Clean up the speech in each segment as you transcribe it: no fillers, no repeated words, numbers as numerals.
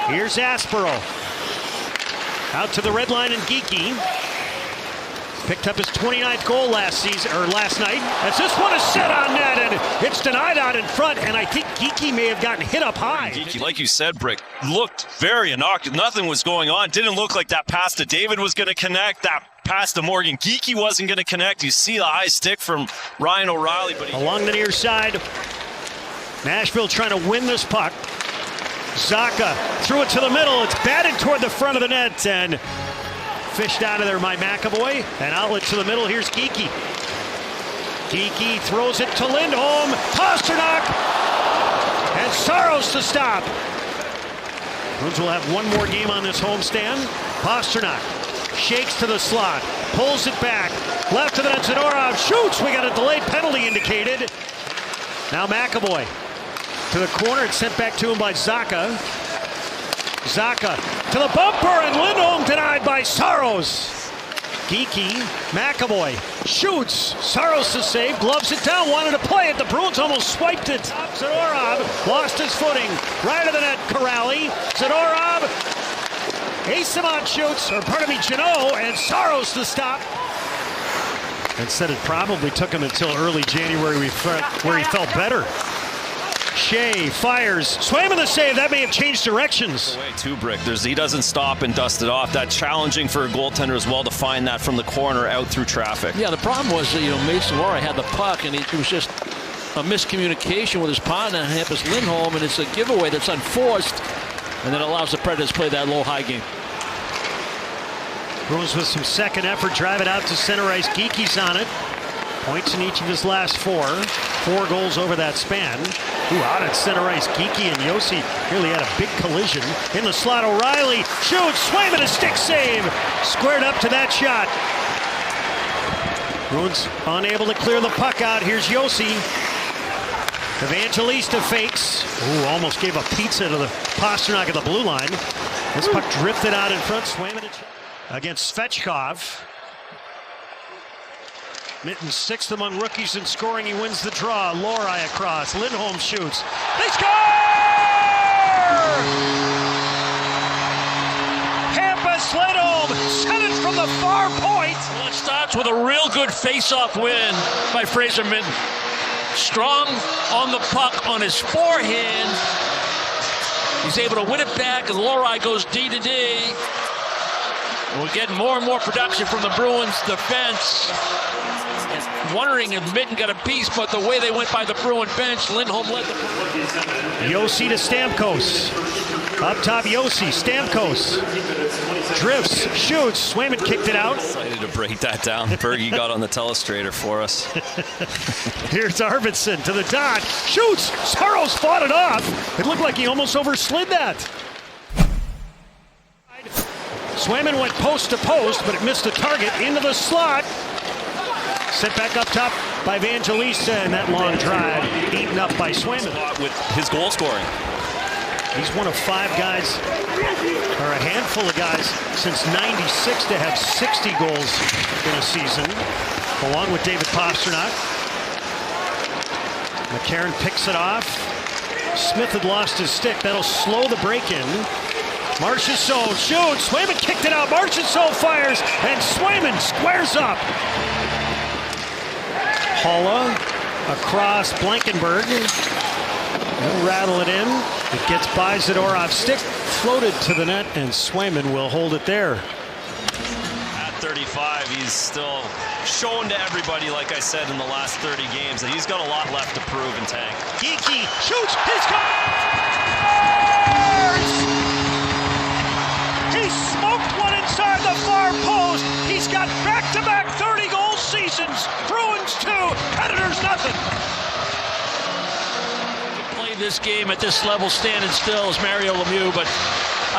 Here's Aspero. Out to the red line, and Geekie picked up his 29th goal last night. As this one is set on net, and it's denied out in front, and I think Geekie may have gotten hit up high. Geekie, like you said, Brick, looked very innocuous. Nothing was going on. Didn't look like that pass to David was going to connect. That pass to Morgan Geekie wasn't going to connect. You see the high stick from Ryan O'Reilly. But along the near side, Nashville trying to win this puck. Zacha threw it to the middle. It's batted toward the front of the net, and fished out of there by McAvoy. An outlet to the middle. Here's Geekie. Geekie throws it to Lindholm. Pastrnak. And Saros to stop. Bruins will have one more game on this homestand. Pastrnak shakes to the slot. Pulls it back. Left to the net. Zadorov shoots. We got a delayed penalty indicated. Now McAvoy to the corner. It's sent back to him by Zacha. Zacha to the bumper, and Lindholm denied by Saros. Geekie, McAvoy shoots. Saros to save, gloves it down, wanted to play it. The Bruins almost swiped it. Zadorov lost his footing. Right of the net, Corrali. Zadorov. Asimov shoots, Janot, and Saros to stop. Instead, it probably took him until early January where he felt better. Shea fires. Swayman the save. That may have changed directions. Way too, Brick. He doesn't stop and dust it off. That's challenging for a goaltender as well to find that from the corner out through traffic. Yeah, the problem was that, Mason Lohrei had the puck, and it was just a miscommunication with his partner, Hampus Lindholm, and it's a giveaway that's unforced, and then allows the Predators to play that low-high game. Bruins with some second effort, drive it out to center ice. Geekie's on it. Points in each of his last four. 4 goals over that span. Out at center ice, Geekie and Josi really had a big collision. In the slot, O'Reilly shoots. Swayman a stick save. Squared up to that shot. Bruins unable to clear the puck out. Here's Josi. Evangelista fakes. Almost gave a pizza to the Pastrnak at the blue line. This puck drifted out in front. Swayman against Svechkov. Mitten's 6th among rookies in scoring. He wins the draw. Lohrei across. Lindholm shoots. They score! Hampus Lindholm sent it from the far point. Well, it starts with a real good face-off win by Fraser Mitten. Strong on the puck on his forehand. He's able to win it back, and Lohrei goes D to D. We're getting more and more production from the Bruins defense. Wondering if Mitten got a piece, but the way they went by the Bruin bench, Lindholm led the Bruins. Josi to Stamkos. Up top, Josi. Stamkos drifts, shoots. Swayman kicked it out. Excited to break that down. Fergie got on the telestrator for us. Here's Arvidsson to the dot. Shoots. Saros fought it off. It looked like he almost overslid that. Swayman went post to post, but it missed the target. Into the slot. Set back up top by Evangelista, and that long drive eaten up by Swayman. With his goal scoring. He's one of 5 guys, or a handful of guys, since '96 to have 60 goals in a season, along with David Pastrnak. McCarron picks it off. Smith had lost his stick. That'll slow the break-in. Marchessault shoots. Swayman kicked it out. Marchessault fires, and Swayman squares up. Haula across Blankenberg. He'll rattle it in. It gets by Zadorov's stick. Floated to the net, and Swayman will hold it there. At 35, he's still shown to everybody, like I said in the last 30 games, that he's got a lot left to prove in tank. Geekie shoots. He scores! He smoked one inside the far post. He's got back-to-back 30-goal seasons. Bruins 2, Predators nothing. Play this game at this level standing still is Mario Lemieux, but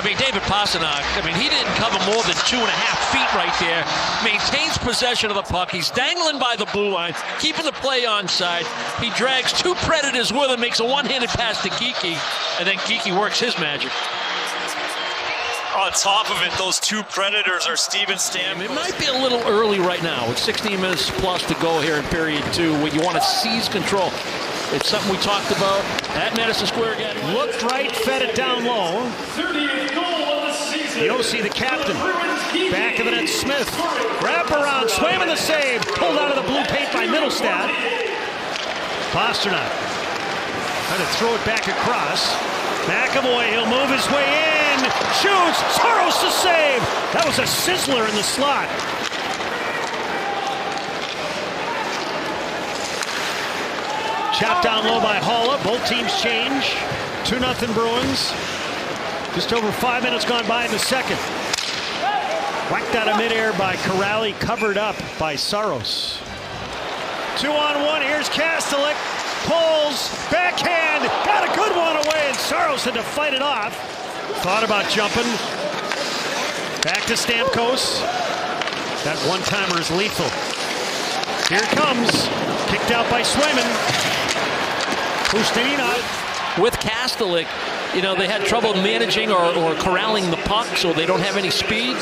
David Pastrnak, he didn't cover more than 2.5 feet right there. Maintains possession of the puck. He's dangling by the blue line, keeping the play onside. He drags 2 Predators with him, makes a one-handed pass to Geekie, and then Geekie works his magic. On top of it, those 2 Predators are Steven Stamkos. It might be a little early right now with 16 minutes plus to go here in period 2, where you want to seize control. It's something we talked about at Madison Square Garden. Looked right, fed it down low. Josi, the captain. Back of the net, Smith. Wrap around, Swayman the save. Pulled out of the blue paint by Middlestad. Pastrnak. Trying to throw it back across. McAvoy, he'll move his way in. Shoots. Saros to save. That was a sizzler in the slot. Chopped down low by Haula. Both teams change. 2-0 Bruins. Just over 5 minutes gone by in the second. Whacked out of midair by Corrali, covered up by Saros. 2-on-1, here's Kastelik. Pulls, backhand, got a good one away, and Saros had to fight it off. Thought about jumping. Back to Stamkos. That one-timer is lethal. Here it comes. Kicked out by Swayman. Pustinina. With Kastelik, you know, they had trouble managing or corralling the puck, so they don't have any speed.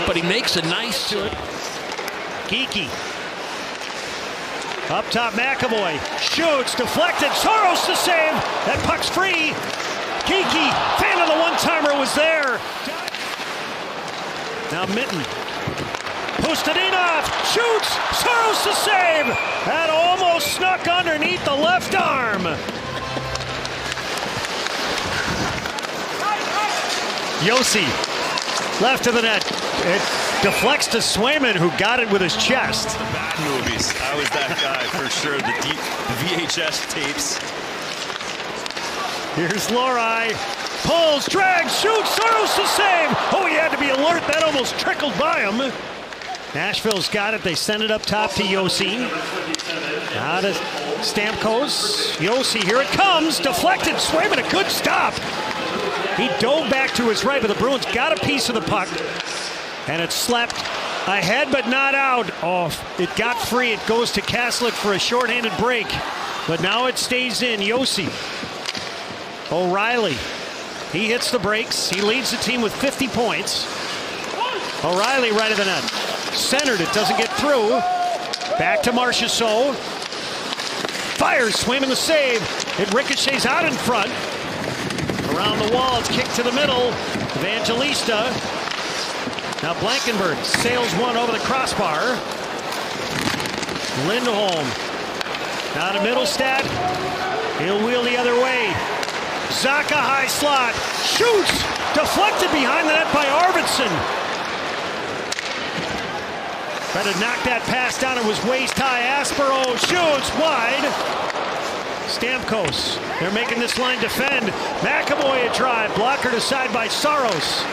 But he makes a nice to it. Geekie. Up top, McAvoy. Shoots, deflected. Saros to save. That puck's free. Geekie, fan of the one-timer, was there. Now Mitten. Pustinina shoots. Saros to save. That almost snuck underneath the left arm. Josi, left of the net. It deflects to Swayman, who got it with his chest. Back movies. I was that guy for sure. The VHS tapes. Here's Lohrei. Pulls, drags, shoots, Saros to save. Oh, he had to be alert. That almost trickled by him. Nashville's got it. They send it up top to Josi. Now to Stamkos. Josi, here it comes. Deflected. Swayman, a good stop. He dove back to his right, but the Bruins got a piece of the puck. And it slapped ahead, but not out. Oh, it got free. It goes to Kastelik for a shorthanded break. But now it stays in. Josi. O'Reilly. He hits the brakes. He leads the team with 50 points. O'Reilly right of the net. Centered. It doesn't get through. Back to Marchessault. Fires. Swayman the save. It ricochets out in front. Around the wall. It's kicked to the middle. Evangelista. Now Blankenburg sails one over the crossbar. Lindholm. Now to Middlestad. He'll wheel the other way. Zacha high slot. Shoots. Deflected behind the net by Arvidsson. Tried to knock that pass down. It was waist high. Aspero shoots wide. Stamkos. They're making this line defend. McAvoy a drive. Blocker to side by Saros.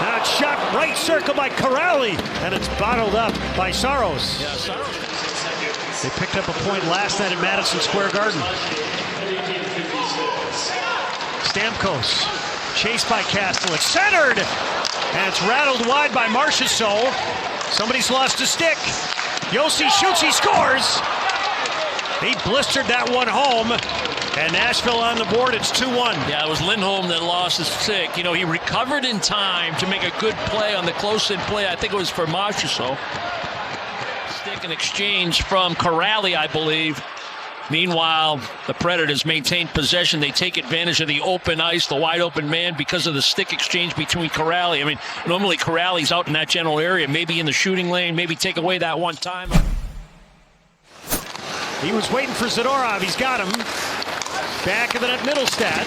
Now it's shot right circle by Corrali, and it's bottled up by Saros. Yeah, Saros. They picked up a point last night at Madison Square Garden. Stamkos, chased by Kastelik, centered, and it's rattled wide by Marchessault. Somebody's lost a stick. Josi shoots, he scores. He blistered that one home. And Nashville on the board, it's 2-1. Yeah, it was Lindholm that lost his stick. You know, he recovered in time to make a good play on the close-in play. I think it was for Marchessault. Stick in exchange from Corrali, I believe. Meanwhile, the Predators maintain possession. They take advantage of the open ice, the wide-open man, because of the stick exchange between Corrali. I mean, normally Corrali's out in that general area, maybe in the shooting lane, maybe take away that one time. He was waiting for Zadorov. He's got him. Back of the net, Middlestad.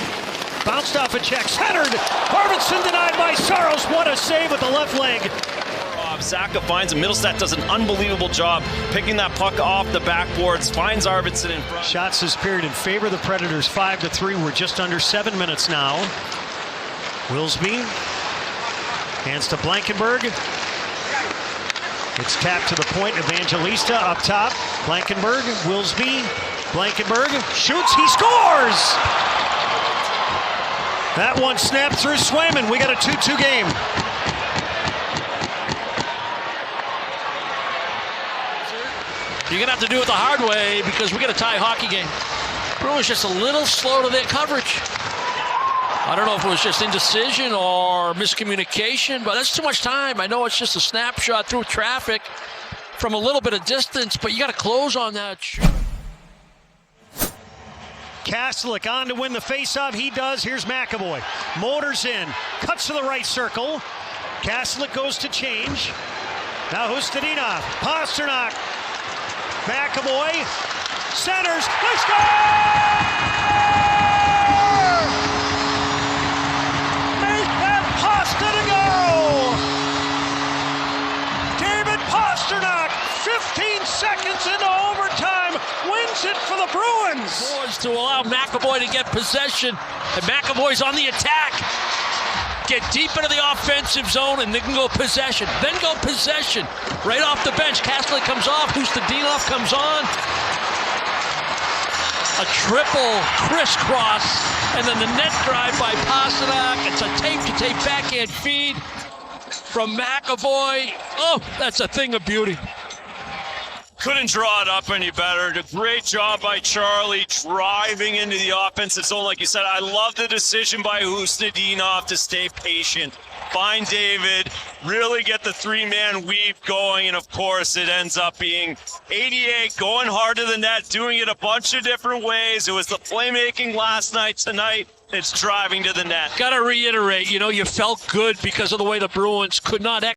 Bounced off a check. Centered. Arvidsson denied by Saros. What a save with the left leg. Zacha finds him. Middlestad does an unbelievable job picking that puck off the backboards. Finds Arvidsson in front. Shots this period in favor of the Predators. 5-3. We're just under 7 minutes now. Wilsby. Hands to Blankenburg. It's tapped to the point. Evangelista up top. Blankenburg. Wilsby. Blankenburg shoots, he scores! That one snapped through Swayman. We got a 2-2 game. You're going to have to do it the hard way because we got a tie hockey game. Bruins just a little slow to their coverage. I don't know if it was just indecision or miscommunication, but that's too much time. I know it's just a snapshot through traffic from a little bit of distance, but you got to close on that. Kastelic on to win the faceoff. He does. Here's McAvoy. Motors in. Cuts to the right circle. Kastelic goes to change. Now Hustadinov. Pastrnak. McAvoy. Centers. They score! Nathan Pasta to go! David Pastrnak, 15 seconds into overtime, wins it for the Bruins. Boards to allow McAvoy to get possession, and McAvoy's on the attack. Get deep into the offensive zone, and they can go possession. Then go possession. Right off the bench, Kastelic comes off, Hustadinov comes on. A triple crisscross, and then the net drive by Pastrnak. It's a tape-to-tape backhand feed from McAvoy. Oh, that's a thing of beauty. Couldn't draw it up any better. Great job by Charlie driving into the offensive zone. Like you said, I love the decision by Hustadinov to stay patient, find David, really get the three-man weave going, and of course it ends up being 88 going hard to the net, doing it a bunch of different ways. It was the playmaking last night. Tonight it's driving to the net. Got to reiterate, you felt good because of the way the Bruins could not